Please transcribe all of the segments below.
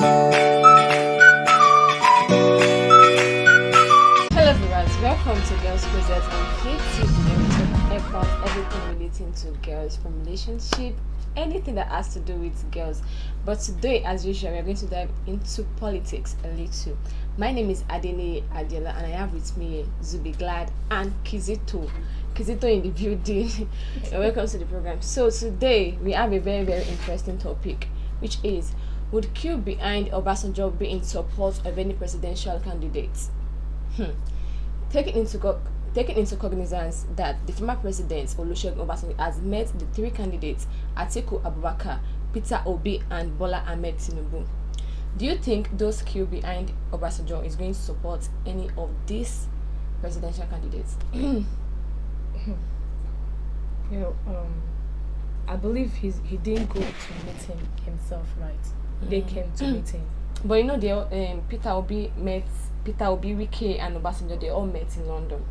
Hello viewers, welcome to Girls Closet on fliptv, where we talk about everything relating to girls, from relationship, anything that has to do with girls. But today, as usual, we are going to dive into politics a little. My name is Adele Adela, and I have with me Zubi Glad and Kizito in the building. Welcome to the program. So today we have a very interesting topic, which is, would queue behind Obasanjo be in support of any presidential candidates? Taking into cognizance that the former president Olusegun Obasanjo has met the three candidates Atiku Abubakar, Peter Obi, and Bola Ahmed Tinubu, do you think those queue behind Obasanjo is going to support any of these presidential candidates? I believe he didn't go to meet him himself, right? They came to meet him. But you know, they Peter Obi, Wike, and Obasanjo, they all met in London.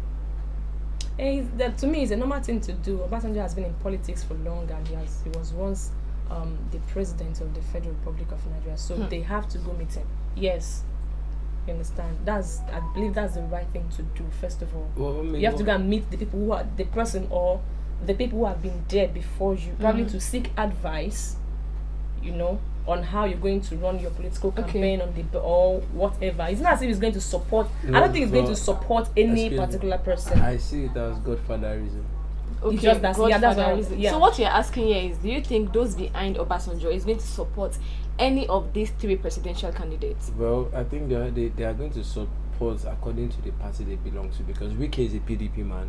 That to me is a normal thing to do. Obasanjo has been in politics for long, and he was once the president of the Federal Republic of Nigeria. So they have to go meet him. Yes, you understand? I believe that's the right thing to do. First of all, you have to go and meet the people who are the person or the people who have been there before you, probably to seek advice, on how you're going to run your political campaign on the or whatever. It's not as if it's going to support. I don't think it's going to support any particular person. I see it as Godfatherism. Okay, just that's Godfatherism. reason. Yeah. So what you're asking here is, do you think those behind Obasanjo is going to support any of these three presidential candidates? Well, I think they are going to support according to the party they belong to, because Wike is a PDP man,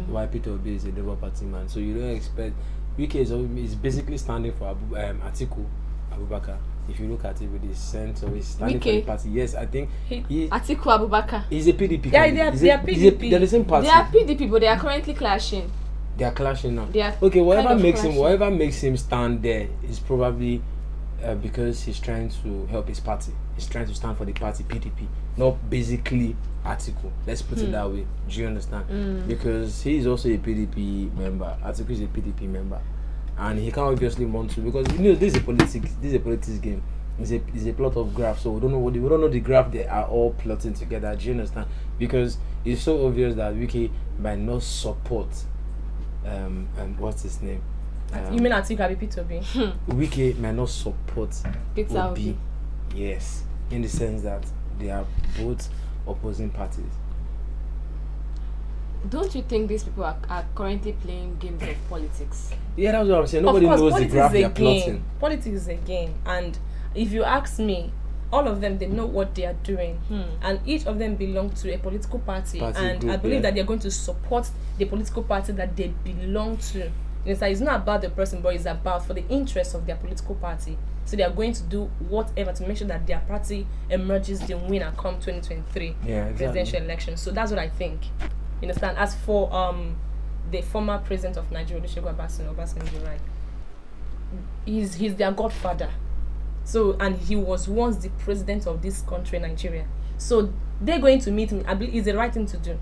while Peter Obi is a Labour Party man. So you don't expect Wike is basically standing for Atiku Abubakar. If you look at it with his sense of his standing for the party, yes, I think Atiku Abubakar. He's a PDP. Yeah, they are PDP. They're the same party. They are PDP, but they are currently clashing. They are clashing now. Okay, whatever makes him stand there is probably because he's trying to help his party. He's trying to stand for the party PDP, not basically Atiku. Let's put it that way. Do you understand? Because he is also a PDP member. Atiku is a PDP member, and he can't obviously want to, because this is a politics game. It's a plot of graphs, so we don't know the graph they are all plotting together. Do you understand? Because it's so obvious that Wike might not support what's his name? You mean Atiku Abi Peter Obi? Wike might not support Peter Obi. Yes, in the sense that they are both opposing parties. Don't you think these people are currently playing games of politics? Yeah, that's what I'm saying. Nobody knows the graph they are plotting. Politics is a game, and if you ask me, all of them, they know what they are doing, and each of them belong to a political party and group, I believe that they're going to support the political party that they belong to. It's not about the person, but it's about for the interests of their political party. So they are going to do whatever to make sure that their party emerges the winner come 2023 presidential election. So that's what I think. You understand? As for the former president of Nigeria, Olusegun Obasanjo, right? He's their godfather. So, and he was once the president of this country, Nigeria. So they're going to meet him. I believe it's the right thing to do.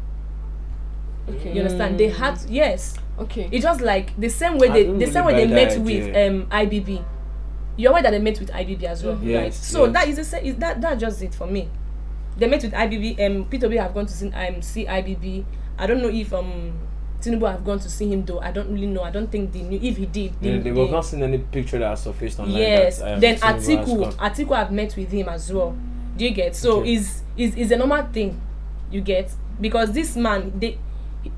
Okay. You understand? They had yes. Okay. It's just like the same way they met with IBB. You're aware that they met with IBB as well, right? So that is that's just it for me. They met with IBB. Peter Obi have gone to see IBB. I don't know if Tinubu have gone to see him, though. I don't really know. I don't think they knew if he did. They were not seeing any picture that surfaced online. Yes. Then Atiku have met with him as well. Do you get? So is a normal thing. You get? Because this man,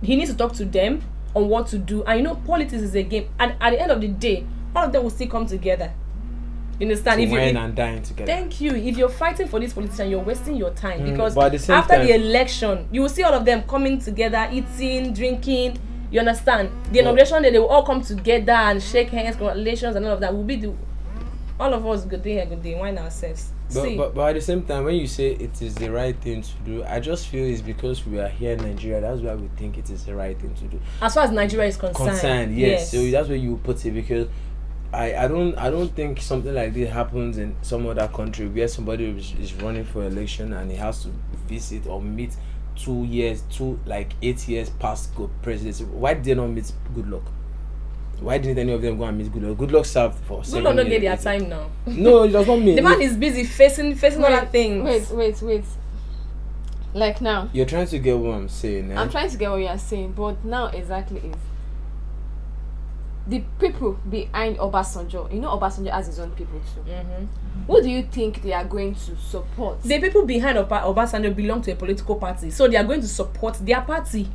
he needs to talk to them on what to do. And politics is a game. And at the end of the day, all of them will still come together. You understand? To win and dying together. Thank you. If you're fighting for this politician, you're wasting your time, because after the election, you will see all of them coming together, eating, drinking. You understand? The inauguration day, they will all come together and shake hands, congratulations, and all of that. Will be all of us good day, wine ourselves. But at the same time, when you say it is the right thing to do, I just feel it's because we are here in Nigeria. That's why we think it is the right thing to do. As far as Nigeria is concerned, yes. So that's where you put it, because I don't think something like this happens in some other country where somebody is running for election and he has to visit or meet 8 years past good presidency. Why did they not meet Good Luck? Why didn't any of them go and meet Goodluck? Goodluck served for 7 years. Goodluck don't get their time now. No, it does not mean. The man is busy facing other things. Wait. Like now. You're trying to get what I'm saying. I'm trying to get what you're saying, but now exactly is the people behind Obasanjo. You know, Obasanjo has his own people too. Who do you think they are going to support? The people behind Obasanjo belong to a political party, so they are going to support their party.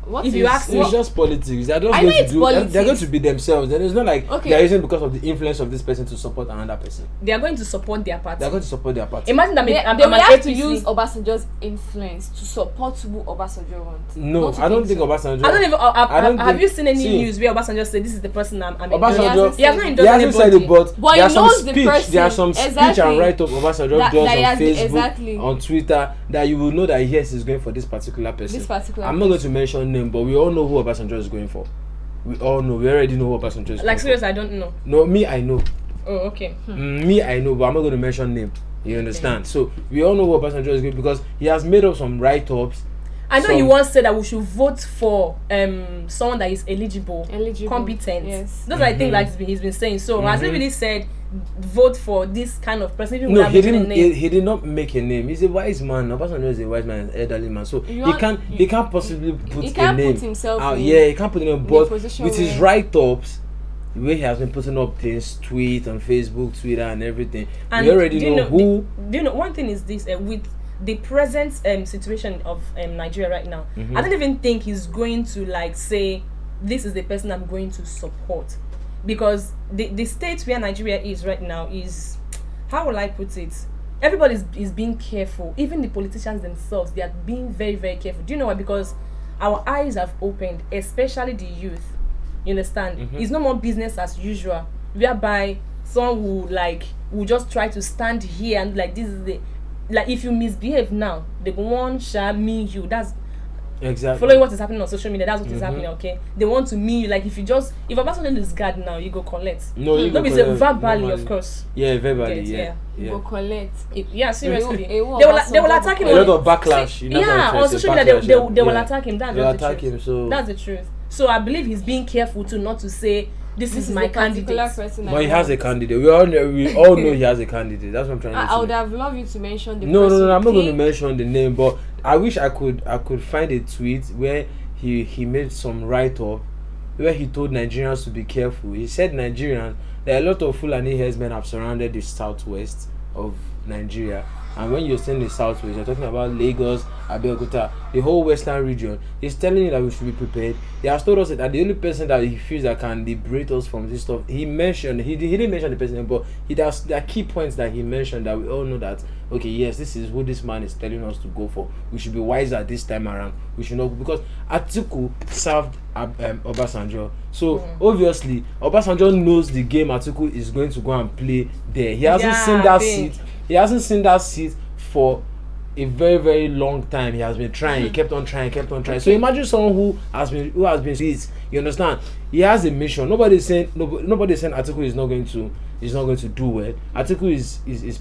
What if you ask me, it's just politics. They're just I going know to it's do. politics. They're going to be themselves. Then it's not like Okay. they're using because of the influence of this person to support another person. they are going to support their party. They're going to support their party. Imagine that they I'm will an have to APC. use Obasanjo's influence to support who Obasanjo wants. No, Don't you I don't think so? Obasanjo. I don't even. I don't have think- you seen any see, news where Obasanjo said this is the person I'm Obasanjo, He has not he endorsed hasn't said anybody. it, but But there are he some knows the speech. person. There are some speech Exactly. and write-up Obasanjo That does he on has- Facebook, exactly. on Twitter, that you will know that yes, he's going for this particular person. This particular I'm not going to mention name, but we all know who Obasanjo is going for. We all know. We already know who Obasanjo is Like going serious, I don't know. for. No, me, I know. Oh, okay. Me, I know, but I'm not going to mention name. You understand? So we all know who Obasanjo is going because he has made up some write-ups. I know you once said that we should vote for someone that is eligible, competent. Yes. Those are the things that he's been saying. So has he really said vote for this kind of person? Even No, without he mentioning didn't. a name? He did not make a name. He's a wise man. Obasanjo is a wise man, an elderly man. So You he want- can't possibly put he can't a name. put himself out. in- Yeah, he can't put a name. in a But position with his where- write-ups, the way he has been putting up things, tweet on Facebook, Twitter, and everything, And we already do you know who. Do you know one thing is this with the present situation of Nigeria right now? Mm-hmm. I don't even think he's going to like say this is the person I'm going to support, because the state where Nigeria is right now is, how will I put it? Everybody is being careful. Even the politicians themselves, they are being very, very careful. Do you know why? Because our eyes have opened, especially the youth. You understand? It's no more business as usual, whereby someone will just try to stand here and like this is the, like if you misbehave now, they won't shall mean you. That's Exactly. following what is happening on social media. That's what is happening. Okay, they want to mean you. Like if Obasanjo is guard now, you go collect. No, you Don't go be say collect, verbally, normally. of course. Yeah, verbally. Get, Yeah. Go collect. Yeah, seriously. They will They will attack him. A lot of backlash. On social media, they will attack him. That's They'll just the attack truth. him. So. That's the truth. So I believe he's being careful to not to say this is my the particular candidate. person I But he has a want. candidate. We all know he has a candidate. That's what I'm trying to say. I would have loved you to mention the No, person. I'm not going to Pick. mention the name, but I wish I could find a tweet where he made some write-up where he told Nigerians to be careful. He said Nigerians, there are a lot of Fulani herdsmen have surrounded the southwest of Nigeria. And when you're saying the southwest, you're talking about Lagos, Abeokuta, the whole western region. He's telling you that we should be prepared. He has told us that the only person that he feels that can liberate us from this stuff, he didn't mention the person, but there are key points that he mentioned that we all know that, okay, yes, this is who this man is telling us to go for. We should be wiser this time around. We should not, because Atiku served Obasanjo. So obviously, Obasanjo knows the game Atiku is going to go and play there. He hasn't seen that seat. He hasn't seen that seat for a very, very long time. He has been trying. He kept on trying. So imagine someone who has been seats. You understand? He has a mission. Nobody's saying Atiku is not going to do well. Atiku is a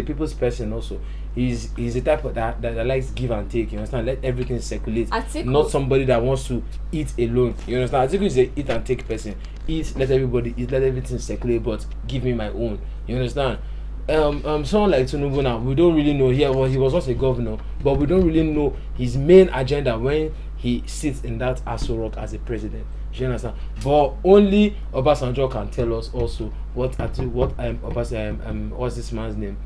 people's person also. He's a type of that likes give and take. You understand? Let everything circulate. Atiku. Not somebody that wants to eat alone. You understand? Atiku is a eat and take person. Eat, let everybody eat, let everything circulate, but give me my own. You understand? Someone like Tinubu now, we don't really know here. Well, he was also a governor, but we don't really know his main agenda when he sits in that Aso Rock as a president. You understand? But only Obasanjo can tell us also what's this man's name?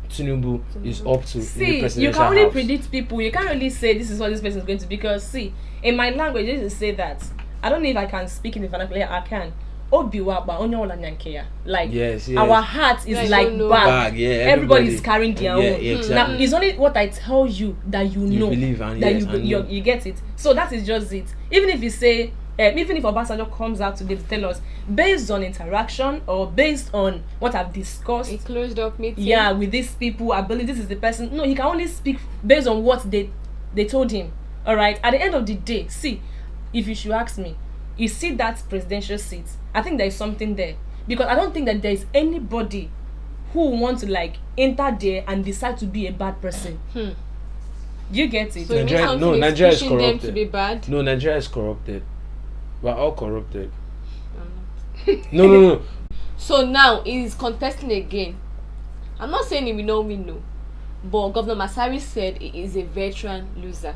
Tinubu is up to in the See, presidential you can only house. predict people. You can't really say this is what this person is going to be, because see, in my language, they just say that. I don't know if I can speak in the vernacular. I can. Like Yes. our heart is Yeah, like you know. bag. Yeah, Everybody is carrying their own. exactly. Now it's only what I tell you that you know, believe and that yes, and know. you get it. So that is just it. Even if you say, even if Obasanjo comes out today to tell us based on interaction or based on what I've discussed, A closed up meeting. yeah, with these people, I believe this is the person. No, he can only speak based on what they told him. All right. At the end of the day, see, if you should ask me, you see that presidential seat, I think there is something there, because I don't think that there is anybody who wants to like enter there and decide to be a bad person. You get it? So you mean Nigeria is pushing them to corrupted. be bad? No, Nigeria is corrupted. We're all corrupted. No. So now he's contesting again. I'm not saying he will not win, no, but Governor Masari said he is a veteran loser.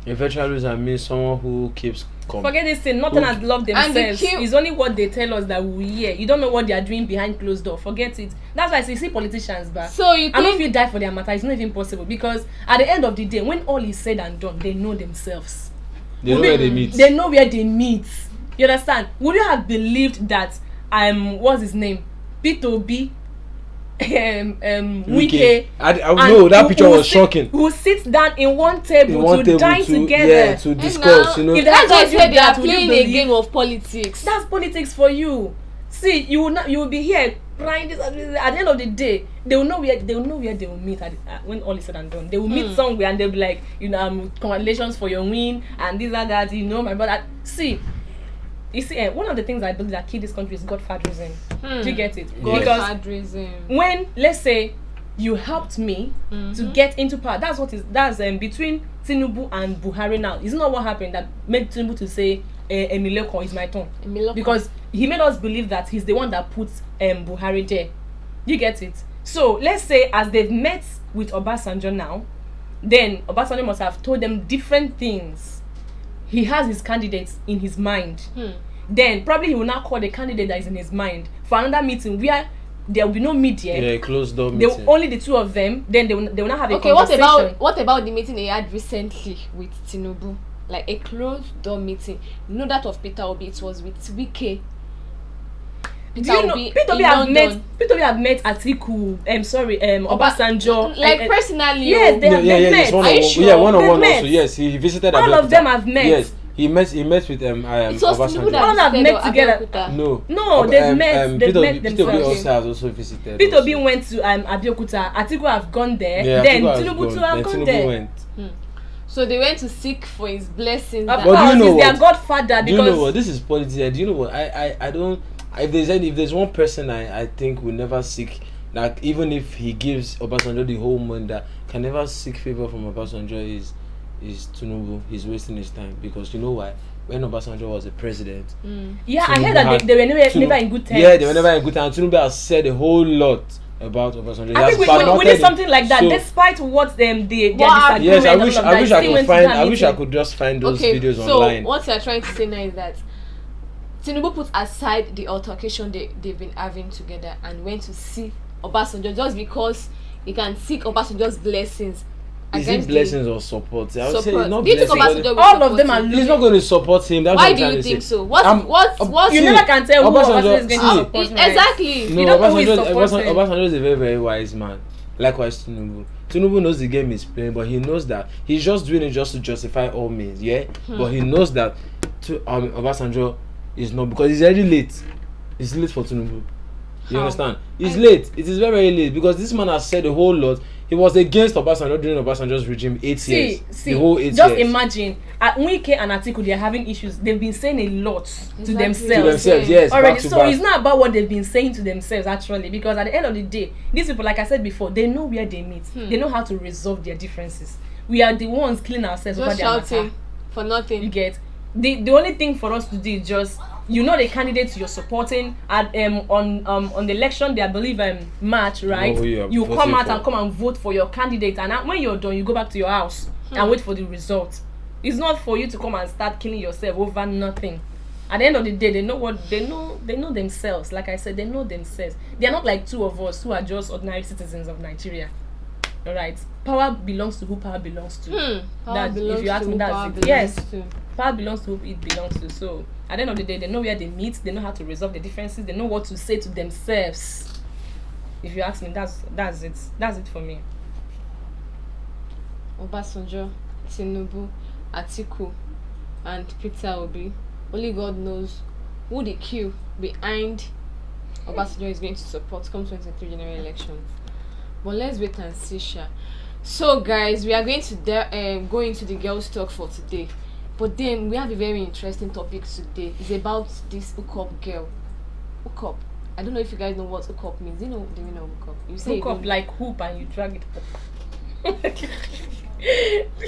A veteran loser means someone who keeps. Forget this thing. Nothing has loved themselves. It's only what they tell us that we hear. You don't know what they are doing behind closed door. Forget it. That's why I see politicians back. So you think? And if you die for their matter, it's not even possible, because at the end of the day, when all is said and done, they know themselves. They know where they meet. They know where they meet. You understand? Would you have believed that what's his name? P2B, Wike. I know that picture was shocking. Who sit down in one table to dine together? Yeah, to discuss. You know, if that's why they are would playing a game of politics. That's politics for you. See, you will be here crying this. At the end of the day, they will know where they will meet when all is said and done. They will meet somewhere and they'll be like, congratulations for your win and this and that. My brother. See. You see, one of the things I believe that killed this country is godfatherism. Do you get it? Godfatherism. When, let's say, you helped me to get into power, that's between Tinubu and Buhari now. Isn't that what happened that made Tinubu to say, Emileko is my turn? Because he made us believe that he's the one that puts Buhari there. You get it? So, let's say, as they've met with Obasanjo now, then Obasanjo must have told them different things. He has his candidates in his mind. Then probably he will now call the candidate that is in his mind for another meeting where there will be no media. Yeah, closed door meeting. Only the two of them. Then they will not have a conversation. What about the meeting they had recently with Tinubu? Like a closed door meeting. You know that of Peter Obi, it was with Wike. Peter Obi have met Atiku. Obasanjo. Like personally. Yes, they have met. Are you sure? Yeah, one-on-one also. Yes, he visited. All of them have met. Yes, he met with Obasanjo. All have met together. No, they've met. They've met themselves. Peter Obi also has also visited. Peter Obi went to Abeokuta. Atiku have gone there. Then Tinubu too have gone there. So they went to seek for his blessings. Of course, he's their godfather. Because do you know what? This is politics. Do you know what? I don't. If there's one person I think will never seek, like even if he gives Obasanjo the whole money, that can never seek favor from Obasanjo is Tinubu. He's wasting his time, because you know why? When Obasanjo was the president, yeah, I heard that they were never in good terms. Yeah, they were never in good terms. Tinubu has said a whole lot about Obasanjo. I think we need something like that, despite what their disagreement. Yes, I wish I could just find those videos online. So what you're trying to say now is that Tinubu put aside the altercation they've been having together and went to see Obasanjo just because he can seek Obasanjo's blessings. Is it blessings or support? I would say not blessings. All of them are losing. He's not going to support him. That's why do you think so? What you never can tell who Obasanjo is going to support. Exactly. No, you don't know who is supporting. Obasanjo is a very, very wise man. Likewise, Tinubu. Tinubu knows the game he's playing, but he knows that he's just doing it just to justify all means. Yeah, but he knows that Obasanjo is not, because it's already late. It's late for Tinubu. You understand? It's late. It is very, very late, because this man has said a whole lot. He was against Obasanjo during Obasanjo's regime 8 years. The whole 8 years. Just imagine, Wike and Atiku, they are having issues. They've been saying a lot to themselves. Yes. Already, so it's not about what they've been saying to themselves actually, because at the end of the day, these people, like I said before, they know where they meet. They know how to resolve their differences. We are the ones killing ourselves over their matter. For nothing. You get the only thing for us to do is just, the candidates you're supporting at on the election day, I believe March, right? You come out and come and vote for your candidate, and when you're done, you go back to your house and wait for the result. It's not for you to come and start killing yourself over nothing. At the end of the day, they know themselves. Like I said, they know themselves. They are not like two of us who are just ordinary citizens of Nigeria. All right, power belongs to who power belongs to. If you ask me, that's it. Yes, power belongs to who it belongs to. So at the end of the day, they know where they meet. They know how to resolve the differences. They know what to say to themselves. If you ask me, that's it. That's it for me. Obasanjo, Tinubu, Atiku, and Peter Obi. Only God knows who the queue behind Obasanjo is going to support come 2023 general elections. But let's wait and see, Sha. So, guys, we are going to go into the girls' talk for today. But then we have a very interesting topic today. It's about this Hookup girl. Hookup. I don't know if you guys know what Hookup means. Do you know Hookup? You say Hookup like hoop and you drag it up.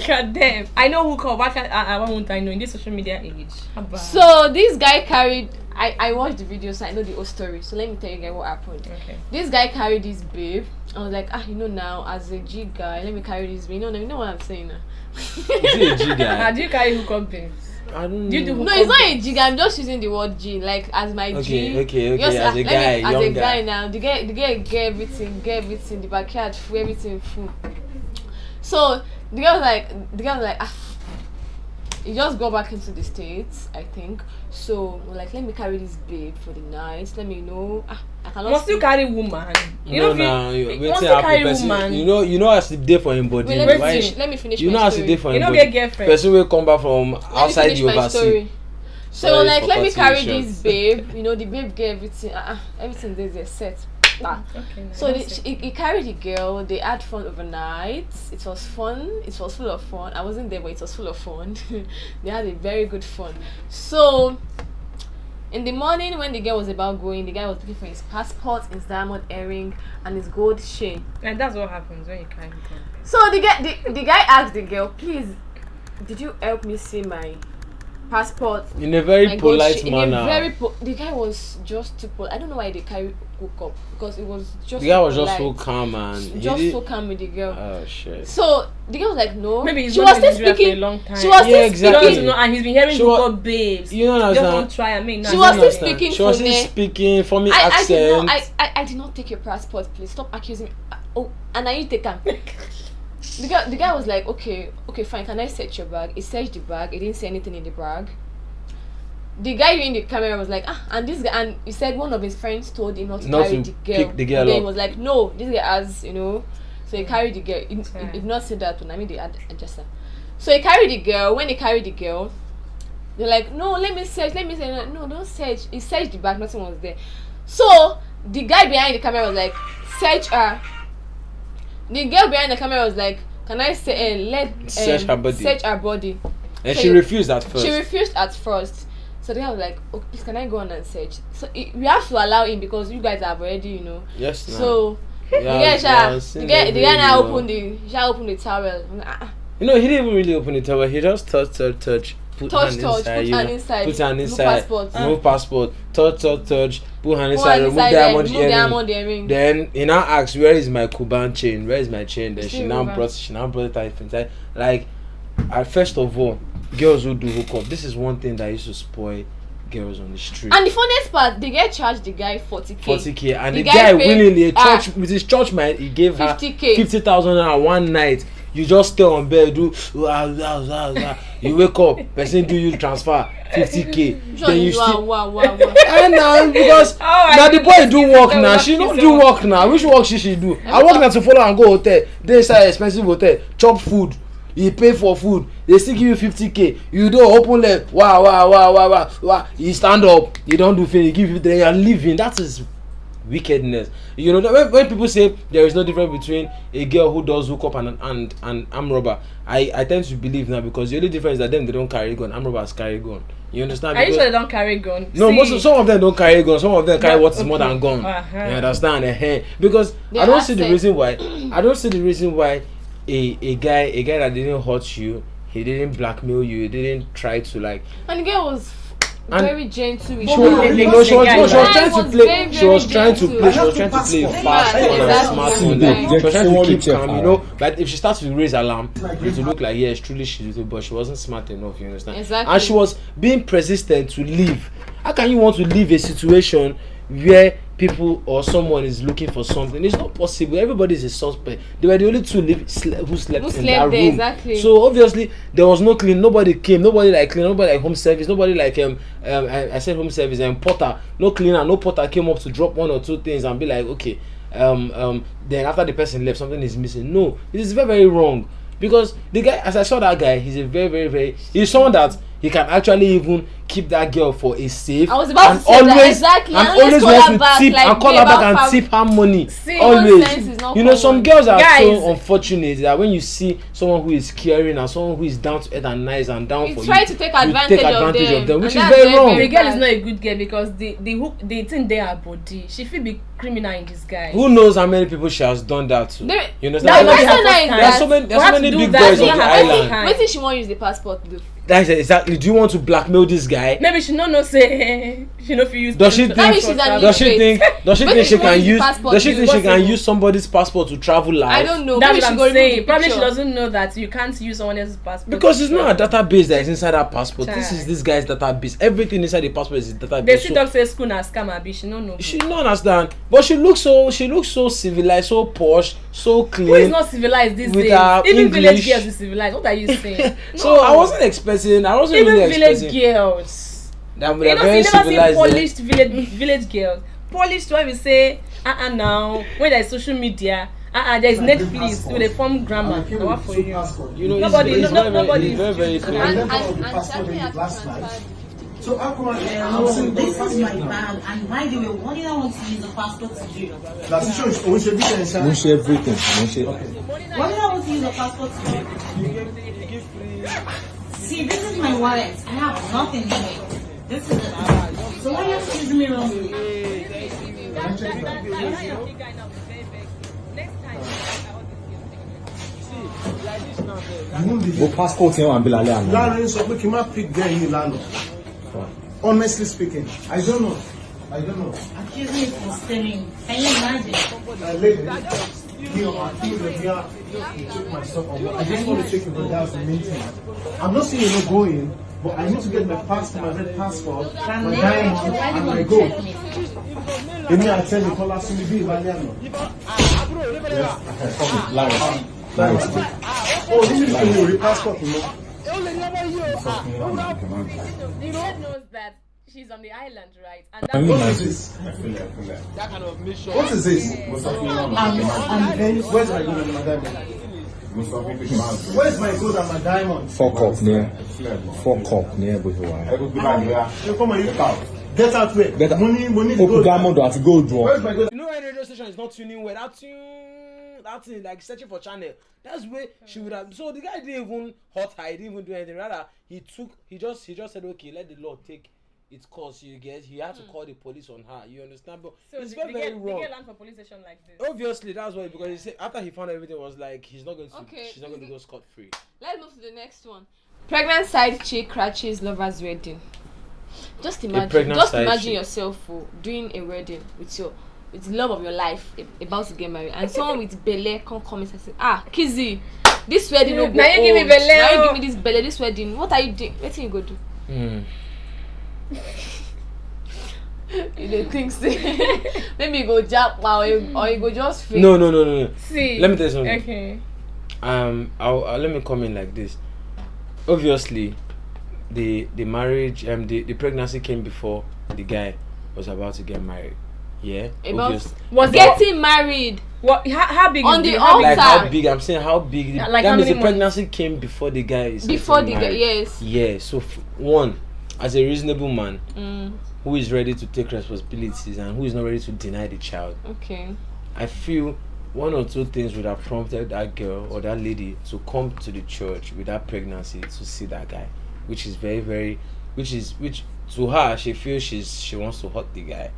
God damn. I know Hookup. Why won't I know in this social media age? So this guy carried I watched the video, so I know the whole story. So let me tell you guys what happened. Okay. This guy carried this babe. I was like, now, as a G guy, let me carry this babe. You know what I'm saying now. Is it a G guy? How do you carry hookup babes? I don't Do you know. do No, it's not a G guy. I'm just using the word G, like as my G. Okay. Just, As a guy, as young a guy. guy now, the guy get everything, the backyard full, everything full. So the girl was like, he just go back into the States, I think. So we're like, let me carry this babe for the night. Let me know. I cannot. Must you carry woman? Once you carry woman. You know as the day for him body. Wait, let me finish. You know my as story. the day for You him don't body. get girlfriend. Person will come back from outside the overseas. So like, let me carry this this babe. The babe get everything. Everything there's set. Okay, nice. So he carried the girl. They had fun overnight. It was fun. It was full of fun. I wasn't there, but it was full of fun. They had a very good fun. So in the morning, when the girl was about going, the guy was looking for his passport, his diamond earring, and his gold chain. And that's what happens when you carry hookup. So the guy asked the girl, please, did you help me see my passport? In a very My gold polite chain? manner. The guy was just too polite. I don't know why they carry hookup, because it was just The guy was polite. just so calm and So calm with the girl. Oh shit. So the girl was like, no. Maybe he's she not was in still Nigeria for a speaking. long time. She was Yeah, still exactly. He speaking. doesn't know, and he's been hearing She wa- hookup babes. You know Just that don't try. I mean, no, She I was don't still know. speaking She was for still me. speaking for me I accent. did not. I did not take your passport. Please stop accusing me. Oh, and I you take him. The guy was like, okay, fine. Can I search your bag? He searched the bag. He didn't see anything in the bag. The guy in the camera was like, and this guy, and he said one of his friends told him not to carry the girl. pick the girl And then up. he was like, no, this guy has, so he carried the girl. He did not say that one. I mean, they had adjusted. So he carried the girl. When he carried the girl, they're like, no, let me search. No, don't search. He searched the bag. Nothing was there. So the guy behind the camera was like, search her. The girl behind the camera was like, can I say Search her body. Search her body. And So she you- refused at first. She refused at first. So the guy was like, oh, please, can I go on and search? So we have to allow him, because you guys have already, Yes, nah. So Yeah, the guy now opened the towel. He didn't even really open the towel. He just touch. Put hand inside. Put hand inside. Remove passport. Touch. Put hand inside. Remove diamond earring. Then he now asks, where is my Cuban chain? Where is my chain? Then she now brought it inside. Like, first of all, girls who do hookup, this is one thing that used to spoil girls on the street. And the funniest part, the guy charged the guy 40k. 40k, and The the guy guy paid, willingly with his church mind, he gave her 50K. 50,000 one night. You just stay on bed, do you wake up, person do you transfer 50k. Then you still wow. and now because now the boy do work now, she don't do work now. Which work she do? I work now to follow and go hotel. They inside expensive hotel, chop food. You pay for food, they still give you 50k. You do open leg, wow. You stand up, you don't do finish, give you, then you are leaving. That is wickedness. When people say there is no difference between a girl who does hookup and arm robber, I tend to believe now, because the only difference is that them, they don't carry gun, arm robbers carry gun. You understand? Are you sure they don't carry gun? No, some of them don't carry gun. Some of them carry what is more than gun. Uh-huh. You understand? Because They I don't are see the safe. reason why. I don't see the reason why a guy that didn't hurt you, he didn't blackmail you, he didn't try to like. And the girl was And very gentle with She her. was trying to was play. very, She was very trying to gentle. play. She was trying to play a fast Yeah, one and exactly. smart one. Yeah. She was trying to keep Yeah. calm, But if she starts to raise alarm, it will look like yes, truly she's with it, but she wasn't smart enough. You understand? Exactly. And she was being persistent to leave. How can you want to leave a situation where people or someone is looking for something? It's not possible. Everybody is a suspect. They were the only two who slept Who in slept that there, room. exactly. So obviously there was no clean. Nobody came. Nobody like clean. Nobody like home service. Nobody like I said home service and porter. No cleaner. No porter came up to drop one or two things and be like, okay, then after the person left, something is missing. No, it is very, very wrong. Because the guy, as I saw that guy, he's a very, very, very, he's someone that he can actually even keep that girl for a safe. I was about and to say that, exactly. And And always always call her wants to back, tip like, and call babe, her back how and far- tip her money. See, always. nonsense is not Some common. girls are Guys. so unfortunate that when you see someone who is caring and someone who is down to earth and nice and down You for try you, to take you advantage of them, which and is that's very very, wrong. very The girl is bad. not a good girl, because the thing there her body. She feel be criminal in disguise. Who knows how many people she has done that to? There- You That- understand? that's her not first nice. time. There are so many, For her to do big that, boys she on the have her island. time. Wait till she won't use the passport to do. That is exactly. Do you want to blackmail this guy? Maybe she no know say She know if you use. Does she think? Maybe she's an Does she think? Does she Maybe think she she can wants use? passport Does she think she can possible. use somebody's passport to travel live? I don't know. That's Maybe what she I'm go remove saying. the Probably she picture. doesn't know that you can't use someone else's passport. Because it's not a database that is inside that passport. This Child. is this guy's database. Everything inside the passport is his database. They see So doctor say school na scam abi. She no know. she don't understand. But she looks so civilized, so posh, so clean. Who is not civilized these with days? her Even village English. girls is civilized. What are you saying? So No. I wasn't expecting. I wasn't Even really village expecting girls. that You we are know, very you never see civilized. polished village girls. Polished when we say now when there is social media. There is Netflix with a form grammar. Now what for you? You know, Nobody- it's nobody- very, very clear. And Charlie had to transfer. So how come This is my bag, and by the way, what did I want to use the passport to do? That's true. We should be saying, Won't share everything. Won't share. What did I want to use the passport to do? See, this is my wallet. I have nothing in it. This is it. So why are you accusing me wrongly? Go passport yẹn wà bí lálẹ́ àná. Larry sọ pé kí n má pick girl yìí lánàá. Honestly speaking, I don't know. Accuse me for stealing. Can you imagine? Lady, you know, I feel that you took my stuff on. I just want to take you to the house and meet you. I'm not saying you're not going, but I need to get my passport, my red passport, my diamond, and my gold. Èmi àti ẹnì kan lásán níbí ìbálẹ̀ àná. Larry. Oh, this is when you passport, you know. The Lord knows that she's on the island, right? And Can you What is imagine? this? That kind of mission. What is this? And then, where's my gold and my diamond? Where's my gold and my diamond? Fuck up ní bó ṣe wà. You come and you get out where? Get- Money, Open gold. diamond àti gold wọn. Where's my gold? You know when radio station is not tuning well, that thing like searching for channel. That's where she would have. So the guy didn't even hurt her. He didn't even do anything. Rather, he just said, okay, let the law take its course. You get. He had to call the police on her. You understand? But so it's the very girl wrong. land for police station like this. Obviously, that's why, because he said after he found everything was like he's not going to. Okay. She's not going to go scot free. Let's move to the next one. Pregnant side chick crashes lover's wedding. Just pregnant side imagine chick. yourself doing a wedding with the love of your life, about to get married, and someone with belle come and say, Kizzy, this wedding no go Now you give me old. belle, Now you oh. give me this belle, this wedding. What are you doing? What you go do? You don't think so? Maybe you go jump or you go just fail. No. See. Let me tell you something. Okay. I'll let me come in like this. Obviously, the marriage, the pregnancy came before the guy was about to get married. Yeah. About obviously. Was getting married. What? How big On is the how big- Like altar. how big? I'm saying how big. Yeah, like that how means many the pregnancy came before the guy is Before the getting guy, married. yes. Yeah. So one, as a reasonable man who is ready to take responsibilities and who is not ready to deny the child, Okay. I feel one or two things would have prompted that girl or that lady to come to the church with that pregnancy to see that guy, which is which to her she feels she wants to hurt the guy.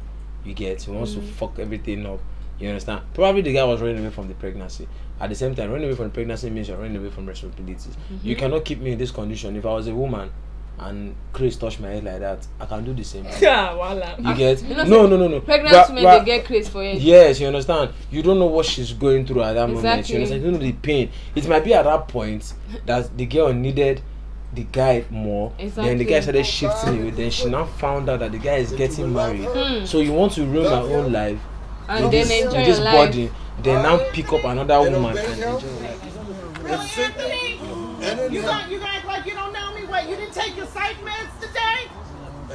You get, she wants to fuck everything up. You understand? Probably the guy was running away from the pregnancy. At the same time, running away from the pregnancy means you're running away from responsibilities. You cannot keep me in this condition. If I was a woman and Chris touched my head like that, I can do the same thing. Yeah, voila. You get? You know, No. Pregnant women they get crazy for it. Yes, you understand. You don't know what she's going through at that moment. Exactly. You understand? You don't know the pain. It might be at that point that the girl needed the guy more. Exactly. Then the guy started shifting away. Then she now found out that the guy is getting married. So you want to ruin my own life And with then this, enjoy with this your life. body. Then now pick up another woman and enjoy your life. You gonna act like you don't know me? What, you didn't take your psych meds today?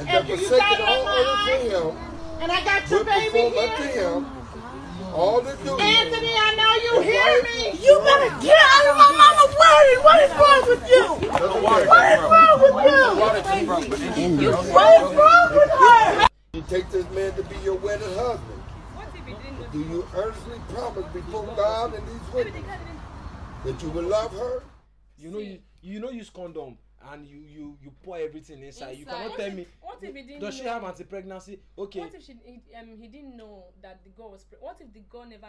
After you got out my eye? And I got your baby here? Anthony, I know you hear me. You better get out of my mama worried. What is wrong with you? What is wrong with you? What is wrong with her? You take this man to be your wedded husband. What if he didn't know? Do you earnestly promise before God and these witnesses that you will love her? You know use condom and you pour everything inside. You cannot tell me. What if he didn't Does she know? have anti-pregnancy? Okay. What if he didn't know that the girl was what if the girl never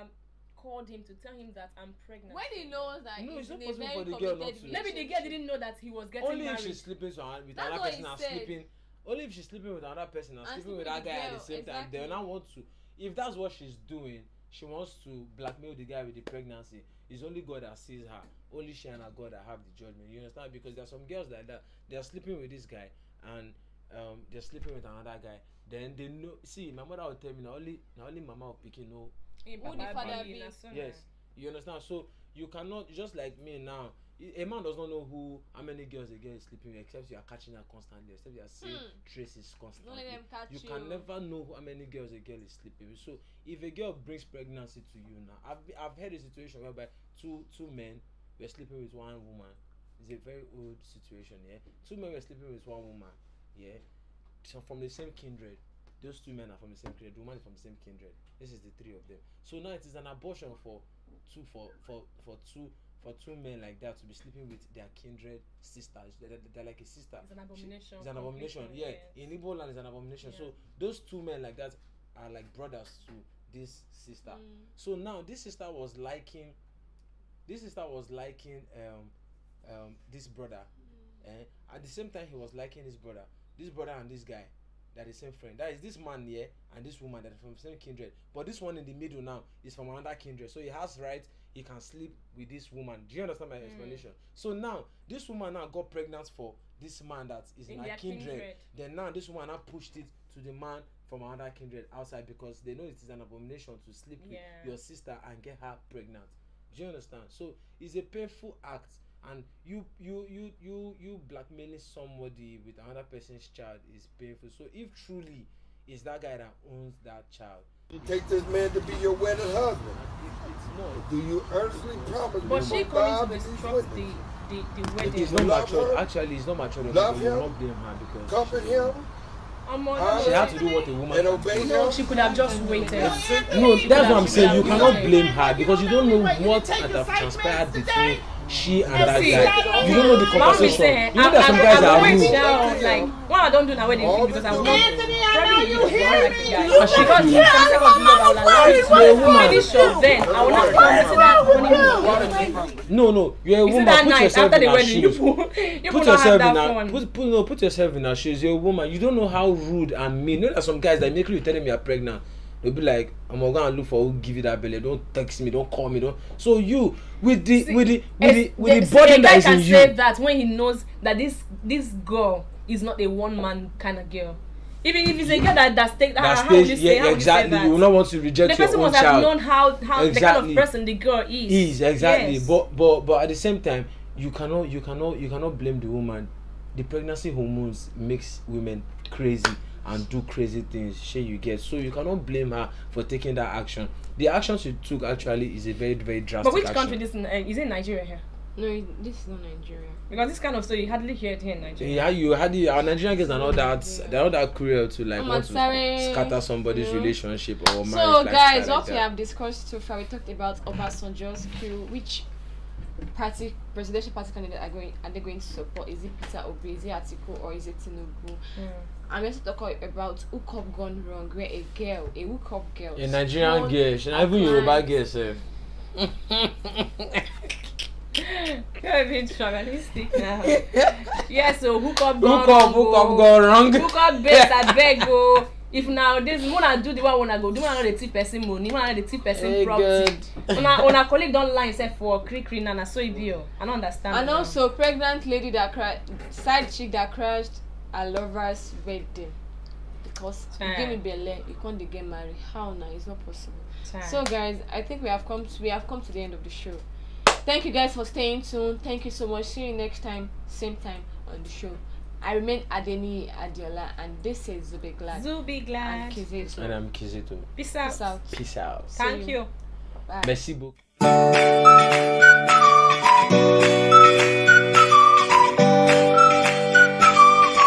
called him to tell him that I'm pregnant? When he knows that No, he's it's not in a possible very for the girl not committed to. Maybe the girl didn't know that he was getting Only if married. she's sleeping with That's another what person he and said. sleeping Only if she's sleeping with another person and sleeping with that guy at the same time, they now want to. If that's what she's doing, she wants to blackmail the guy with the pregnancy. It's only God that sees her. Only she and her God that have the judgment. You understand? Because there are some girls like that. They are sleeping with this guy and they're sleeping with another guy. Then they know. See, my mother would tell me, not only mama or picking know. Who the father be? Yes, you understand. So you cannot, just like me now. A man does not know how many girls a girl is sleeping with, except you are catching her constantly, except you are seeing traces constantly. Don't let them catch you can never know how many girls a girl is sleeping with. So if a girl brings pregnancy to you now, I've had a situation whereby two men were sleeping with one woman. It's a very old situation, yeah. Two men were sleeping with one woman, yeah. So from the same kindred. Those two men are from the same kindred. The woman is from the same kindred. This is the three of them. So now it is an abortion for two men like that to be sleeping with their kindred sisters. They're like a sister. It's an abomination. It's an abomination. Yeah. Yes. In Igbo land, it's an abomination. Yeah. So those two men like that are like brothers to this sister. So now this sister was liking this brother. At the same time, he was liking his brother. This brother and this guy, they're the same friend. That is this man here and this woman that are from the same kindred. But this one in the middle now is from another kindred. So he has right. He can sleep with this woman. Do you understand my explanation? So now this woman now got pregnant for this man that is in her kindred. Then now this woman now pushed it to the man from another kindred outside because they know it is an abomination to sleep with your sister and get her pregnant. Do you understand? So it's a painful act. And you blackmailing somebody with another person's child is painful. So if truly it's that guy that owns that child, you take this man to be your wedded husband. Do you earnestly promise me? But she coming to disrupt the wedding. It's not mature. Actually, it's not mature. Love him. Not blame her because comfort him. She had to do what a woman and obey him. No, she could have just waited. No, that's what I'm saying. You cannot blame her because you don't know what had transpired between she and that guy. You don't know the conversation. You know that some guys are rude. Like, what I don't do now wedding because I will not probably you like the guy. Because You're a woman. Then I will not consider that. No, you're a woman. Put yourself in her shoes. Put yourself in her shoes. You're a woman. You don't know how rude and mean. You know that some guys that make you tell them you're pregnant. They'll be like, I'm gonna look for who give you that belly. Don't text me, don't call me, don't. So you with the body that is in you. Say that when he knows that this girl is not a one man kind of girl. Even if it's a girl that stays, exactly. You will not want to reject your own child. The person must have known how the kind of person the girl is. Exactly. Yes. But at the same time, you cannot blame the woman. The pregnancy hormones makes women crazy and do crazy things. You get. So you cannot blame her for taking that action. The action she took actually is a very, very drastic. But which action. country is it Nigeria here? No, this is not Nigeria. Because this kind of story you hardly hear it here in Nigeria. Yeah, our Nigerian girls are not that cruel to like want to scatter somebody's relationship or marriage. So guys, what we have discussed so far, we talked about Obasanjo's crew. Which presidential party candidate are they going to support? Is it Peter Obi, is it Atiku, or is it Tinubu? I'm going to talk about hookup gone wrong, where a hookup girl, a Nigerian girl, she's not even Yoruba girl, sir. You're being journalistic now. Yeah, so hookup gone wrong. Hookup base, I beg go. If now this wanna do the one wanna go, do wanna know the tip person money, wanna know the tip person property. When a colleague don't lie except for cri nana, so it be. I don't understand. And also pregnant lady side chick that crashed a lover's wedding because you give me belly, you can't get married. How now? It's not possible. So guys, I think we have come to the end of the show. Thank you guys for staying tuned. Thank you so much. See you next time, same time on the show. I remain Adeni Adiola, and this is Zubi Glad. And Kizito. And I'm Kizito. Peace out. Peace out. Thank you. Bye. Merci beaucoup.